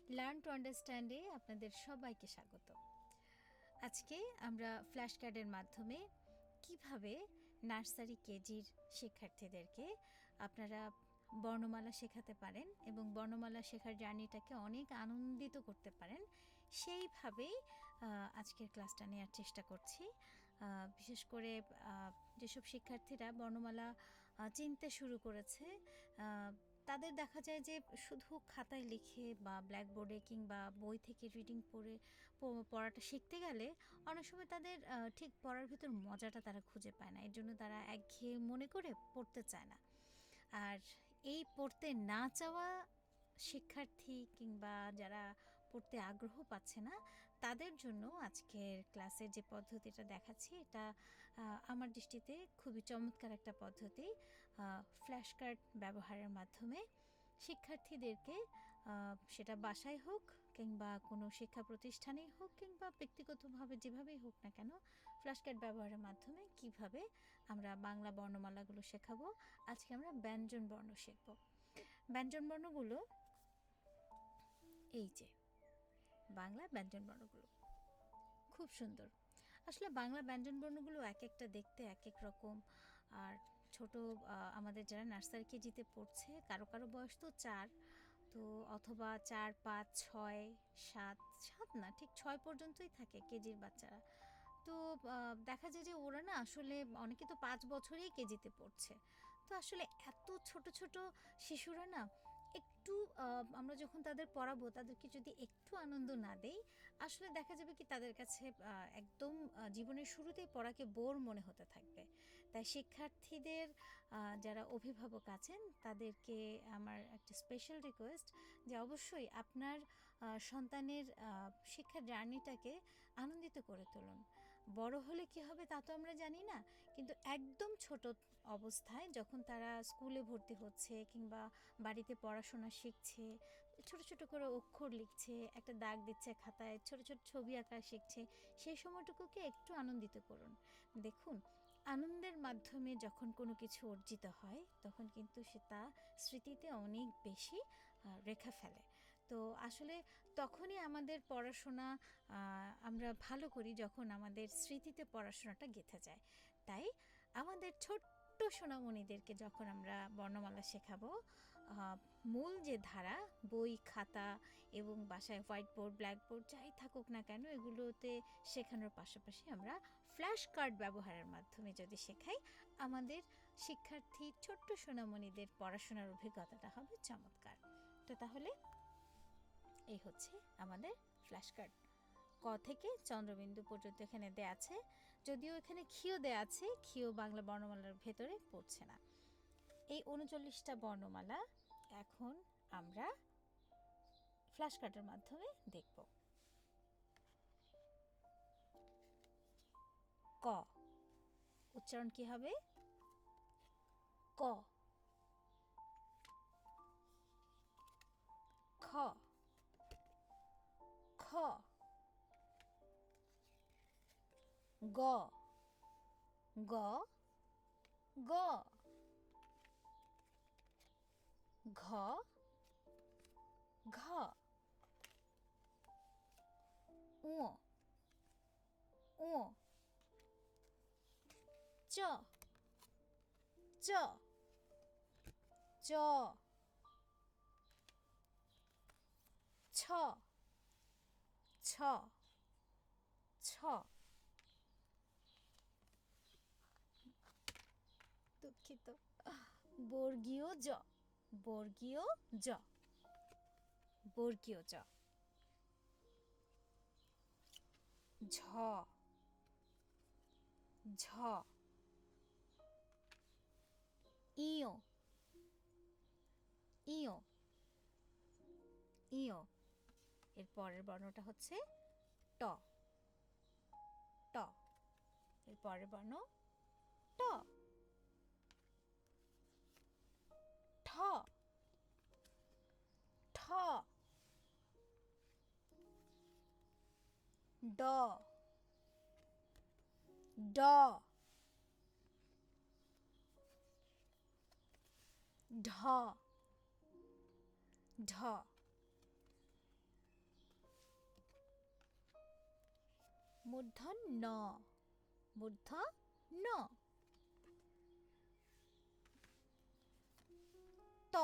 Learn to আন্ডারস্ট্যান্ডে আপনাদের সবাইকে স্বাগত। আজকে আমরা ফ্ল্যাশ কার্ডের মাধ্যমে কিভাবে নার্সারি কেজির শিক্ষার্থীদেরকে আপনারা বর্ণমালা শেখাতে পারেন এবং বর্ণমালা শেখার জার্নিটাকে অনেক আনন্দিত করতে পারেন সেইভাবেই আজকের ক্লাসটা নেওয়ার চেষ্টা করছি। বিশেষ করে যেসব শিক্ষার্থীরা বর্ণমালা চিনতে শুরু করেছে, তাদের দেখা যায় যে শুধু খাতায় লিখে বা ব্ল্যাকবোর্ডে কিংবা বই থেকে রিডিং পড়াটা শিখতে গেলে অনেক সময় তাদের ঠিক পড়ার ভিতর মজাটা তারা খুঁজে পায় না। এর জন্য তারা একঘেয়ে মনে করে পড়তে চায় না। আর এই পড়তে না চাওয়া শিক্ষার্থী কিংবা যারা পড়তে আগ্রহ পাচ্ছে না, তাদের জন্য আজকের ক্লাসের যে পদ্ধতিটা দেখাচ্ছি এটা আমার দৃষ্টিতে খুবই চমৎকার একটা পদ্ধতি। ফ্ল্যাশ কার্ড ব্যবহারের মাধ্যমে শিক্ষার্থীদেরকে সেটা বাসায় হোক কিংবা কোনো শিক্ষা প্রতিষ্ঠানেই হোক কিংবা ব্যক্তিগতভাবে যেভাবেই হোক না কেন, ফ্ল্যাশ কার্ড ব্যবহারের মাধ্যমে কিভাবে আমরা বাংলা বর্ণমালাগুলো শেখাবো। আজকে আমরা ব্যঞ্জন বর্ণ শিখব। ব্যঞ্জন বর্ণগুলো এই যে বাংলা ব্যঞ্জন বর্ণগুলো খুব সুন্দর। আসলে বাংলা ব্যঞ্জন বর্ণগুলো এক একটা দেখতে এক এক রকম। আর ছোট আমাদের যারা নার্সারি কেজিতে পড়ছে, কারো কারো বয়স তো 4, তো অথবা 4, 5, 6, 7, 7 না ঠিক 6 পর্যন্তই থাকে কেজির বাচ্চারা। তো দেখা যায় যে ওরা না আসলে অনেকে তো 5 বছরেই কেজিতে পড়ছে। তো আসলে এত ছোট ছোট শিশুরা না একটু আমরা যখন তাদের পড়াবো তাদেরকে যদি একটু আনন্দ না দেই, আসলে দেখা যাবে কি তাদের কাছে একদম জীবনের শুরুতেই পড়াকে বোর মনে হতে থাকবে। তাই শিক্ষার্থীদের যারা অভিভাবক আছেন তাদেরকে আমার একটা স্পেশাল রিকোয়েস্ট যে অবশ্যই আপনার সন্তানের শিক্ষার জার্নিটাকে আনন্দিত করে তুলুন। বড় হলে কি হবে তা তো আমরা জানি না, কিন্তু একদম ছোট অবস্থায় যখন তারা স্কুলে ভর্তি হচ্ছে কিংবা বাড়িতে পড়াশোনা শিখছে, ছোট ছোট করে অক্ষর লিখছে, একটা দাগ দিচ্ছে খাতায়, ছোট ছোট ছবি আঁকা শিখছে, সেই সময়টুকুকে একটু আনন্দিত করুন। দেখুন, আনন্দের মাধ্যমে যখন কোনো কিছু অর্জিত হয় তখন কিন্তু সে তা স্মৃতিতে অনেক বেশি রেখা ফেলে। তো আসলে তখনই আমাদের পড়াশোনা আমরা ভালো করি যখন আমাদের স্মৃতিতে পড়াশোনাটা গেঁথে যায়। তাই আমাদের ছোট্ট সোনামণিদেরকে যখন আমরা বর্ণমালা শেখাবো, মূল যে ধারা বই খাতা এবং বাসায় হোয়াইট বোর্ড ব্ল্যাকবোর্ড যাই থাকুক না কেন এগুলোতে শেখানোর পাশাপাশি আমরা ফ্ল্যাশ কার্ড ব্যবহারের মাধ্যমে যদি শেখাই, আমাদের শিক্ষার্থী ছোট্ট সোনামণিদের পড়াশোনার অভিজ্ঞতাটা হবে চমৎকার। তো তাহলে এই হচ্ছে আমাদের ফ্ল্যাশ কার্ড। ক থেকে চন্দ্রবিন্দু পর্যন্ত এখানে দেয়া আছে, যদিও এখানে ক্ষীয় দেয়া আছে, ক্ষীয় বাংলা বর্ণমালার ভেতরে পড়ছে না। এই 39টা বর্ণমালা এখন আমরা ফ্ল্যাশ কার্ডের মাধ্যমে দেখব। ক উচ্চারণ কি হবে? ক। খ খ গ গ গ ঘ ঘ উ উ চ চ চ ছ ছ ছ দুঃখিত, বর্গীয় জ বর্গীয় জ বর্গীয় জ ঝ ঝ ইয় ইয় ইয় এর পরের বর্ণটা হচ্ছে ট ট এর পরের বর্ণ ট ঠ ঠ ড ড ঢ ঢ মূর্ধন্য ন, মূর্ধন্য। ত,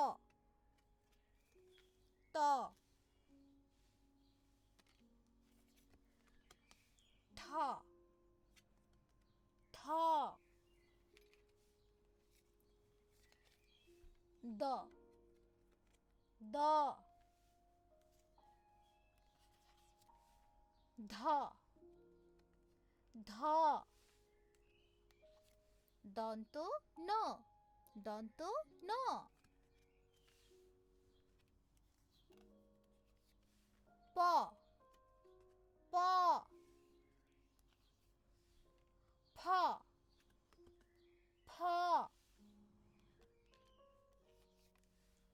ত, ঠ, ঠ, দ, দ, ধ, ধ, দন্ত ন, দন্ত ন। প, প, ফ, ফ,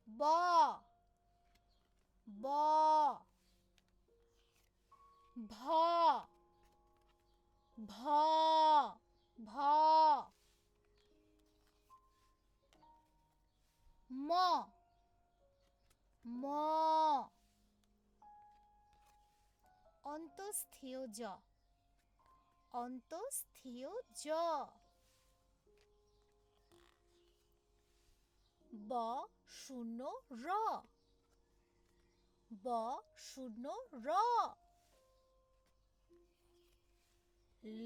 ব, ব, ভ, ভ, ভ, ম, ম, অন্তস্থিয় জ, অন্তস্থিয় জ। ব শূন্য র, ব শূন্য র।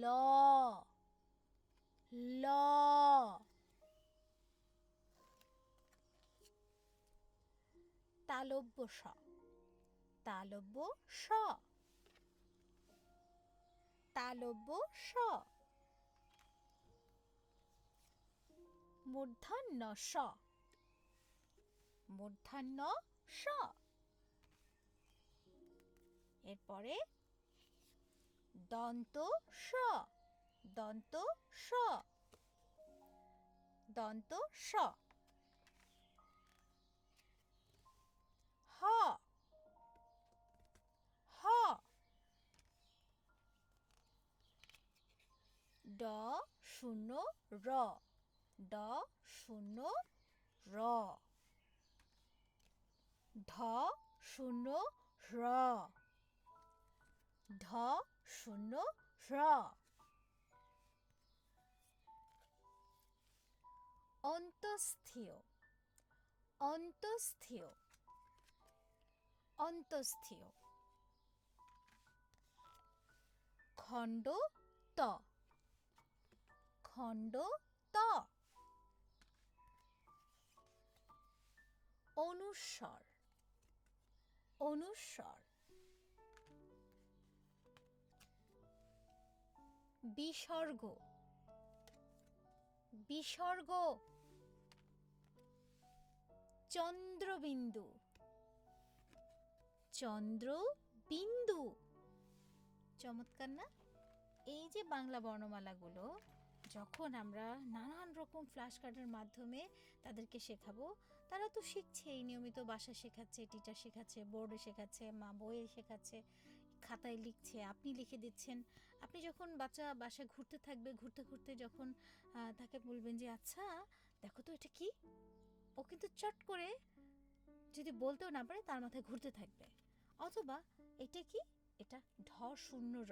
ল, ল, তালব্য স, তালব্য স, তালব্য স। মূর্ধন্য ষ, মূর্ধন্য ষ। এরপরে দন্ত স, দন্ত স, দন্ত স। হ, হ, ড শূন্য র, ড শূন্য র। ঢ শূন্য র, ঢ শূন্য র। অন্তস্থিয়, অন্তস্থিয়, অন্তস্থিয়। খণ্ড ত, খণ্ড ত। অনুস্বর, অনুস্বর। বিসর্গ, বিসর্গ। চন্দ্রবিন্দু, চন্দ্রবিন্দু। চমৎকার না? এই যে বাংলা বর্ণমালাগুলো যখন আমরা নানান রকম ফ্ল্যাশ কার্ডের মাধ্যমে তাদেরকে শেখাবো, তারা তো শিখছেই, নিয়মিত বাসা শেখাচ্ছে, টিচার শেখাচ্ছে, বোর্ডে শেখাচ্ছে, মা বইয়ে শেখাচ্ছে, খাতায় লিখছে, আপনি লিখে দিচ্ছেন। আপনি যখন বাচ্চা বাসায় ঘুরতে থাকবে, ঘুরতে ঘুরতে যখন তাকে বলবেন যে আচ্ছা দেখো তো এটা কি, ও কিন্তু চট করে যদি বলতেও না পারে তার মাথায় ঘুরতে থাকবে। অথবা এটা কি, এটা ঢ শূন্য র।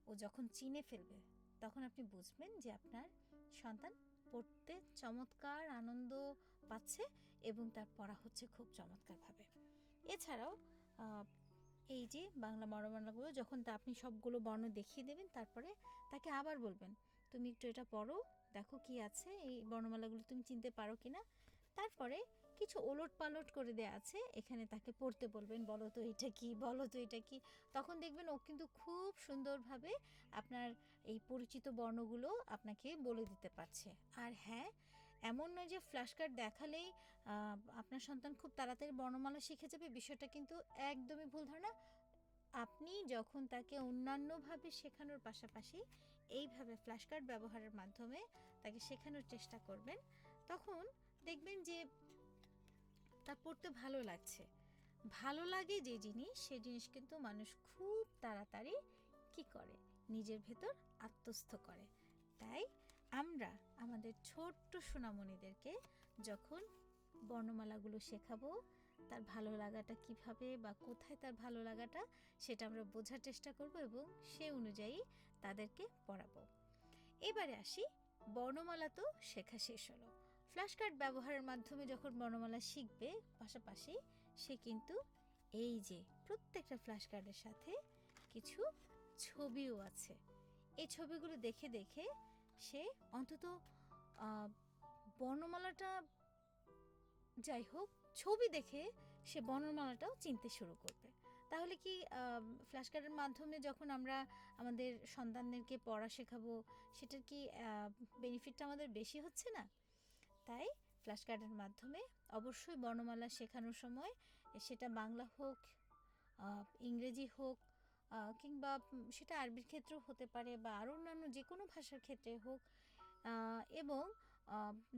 ও যখন চিনে ফেলবে তখন আপনি বুঝবেন যে আপনার সন্তান পড়তে চমৎকার আনন্দ পাচ্ছে এবং তার পড়া হচ্ছে খুব চমৎকারভাবে। এছাড়াও এই যে বাংলা বর্ণমালাগুলো যখন আপনি সবগুলো বর্ণ দেখিয়ে দেবেন, তারপরে তাকে আবার বলবেন তুমি একটু এটা পড়ো, দেখো কি আছে, এই বর্ণমালাগুলো তুমি চিনতে পারো কিনা। তারপরে কিছু ওলট পালট করে দেয়া আছে, এখানে তাকে পড়তে বলবেন, বলো তো এটা কি, বলো তো এটা কি। তখন দেখবেন ও কিন্তু খুব সুন্দরভাবে আপনার এই পরিচিত বর্ণগুলো আপনাকে বলে দিতে পারছে। আর হ্যাঁ, এমন নয় যে ফ্ল্যাশ কার্ড দেখালেই আপনার সন্তান খুব তাড়াতাড়ি বর্ণমালা শিখে যাবে, বিষয়টা কিন্তু একদমই ভুল ধারণা। আপনি যখন তাকে অন্যান্যভাবে শেখানোর পাশাপাশি এইভাবে ফ্ল্যাশ কার্ড ব্যবহারের মাধ্যমে তাকে শেখানোর চেষ্টা করবেন, তখন দেখবেন যে তার পড়তে ভালো লাগছে। ভালো লাগে যে জিনিস, সে জিনিস কিন্তু মানুষ খুব তাড়াতাড়ি কি করে, নিজের ভেতর আত্মস্থ করে। তাই আমরা আমাদের ছোট্ট সোনামণিদেরকে যখন বর্ণমালাগুলো শেখাবো, তার ভালো লাগাটা কিভাবে বা কোথায় তার ভালো লাগাটা সেটা আমরা বোঝার চেষ্টা করব এবং সে অনুযায়ী তাদেরকে পড়াবো। এবারে আসি, বর্ণমালা তো শেখা শেষ হলো। ফ্ল্যাশ কার্ড ব্যবহারের মাধ্যমে যখন বর্ণমালা শিখবে, পাশাপাশি সে কিন্তু এই যে প্রত্যেকটা ফ্ল্যাশ কার্ডের সাথে কিছু ছবিও আছে। এই ছবিগুলো দেখে দেখে সে অন্তত বর্ণমালাটা, যাই হোক, ছবি দেখে সে বর্ণমালাটাও চিনতে শুরু করবে। তাহলে কি ফ্ল্যাশ কার্ডের মাধ্যমে যখন আমরা আমাদের সন্তানদেরকে পড়া শেখাবো, সেটার কি বেনিফিটটা আমাদের বেশি হচ্ছে না? তাই ফ্ল্যাশ কার্ডের মাধ্যমে অবশ্যই বর্ণমালা শেখানোর সময় সেটা বাংলা হোক, ইংরেজি হোক, কিংবা সেটা আরবির ক্ষেত্রেও হতে পারে বা আরও অন্যান্য যে কোনো ভাষার ক্ষেত্রে হোক, এবং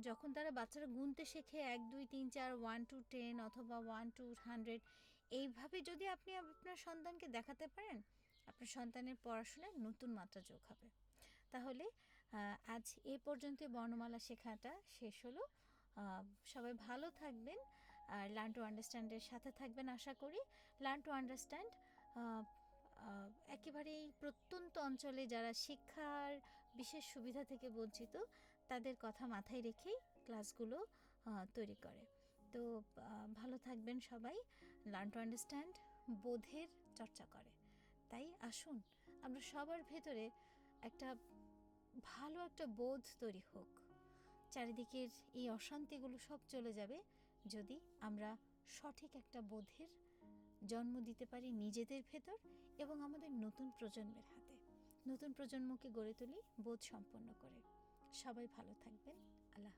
যখন তারা বাচ্চারা গুনতে শেখে 1 2 3 4 1 to 10 অথবা 1 to 100, এইভাবে যদি আপনি আপনার সন্তানকে দেখাতে পারেন, আপনার সন্তানের পড়াশোনায় নতুন মাত্রা যোগ হবে। তাহলে আজ এ পর্যন্ত বর্ণমালা শেখাটা শেষ হলো। সবাই ভালো থাকবেন আর লার্ন টু আন্ডারস্ট্যান্ডের সাথে থাকবেন আশা করি। লার্ন টু আন্ডারস্ট্যান্ড একেবারেই প্রত্যন্ত অঞ্চলে যারা শিক্ষার বিশেষ সুবিধা থেকে বঞ্চিত, তাদের কথা মাথায় রেখেই ক্লাসগুলো তৈরি করে। তো ভালো থাকবেন সবাই। লার্ন টু আন্ডারস্ট্যান্ড বোধের চর্চা করে। তাই আসুন আমরা সবার ভেতরে একটা ভালো একটা বোধ তৈরি হোক। চারিদিকের এই অশান্তিগুলো সব চলে যাবে যদি আমরা সঠিক একটা বোধের জন্ম দিতে পারি নিজেদের ভেতর এবং আমাদের নতুন প্রজন্মের হাতে। নতুন প্রজন্মকে গড়ে তুলি বোধ সম্পন্ন করে। সবাই ভালো থাকবেন। আল্লাহ।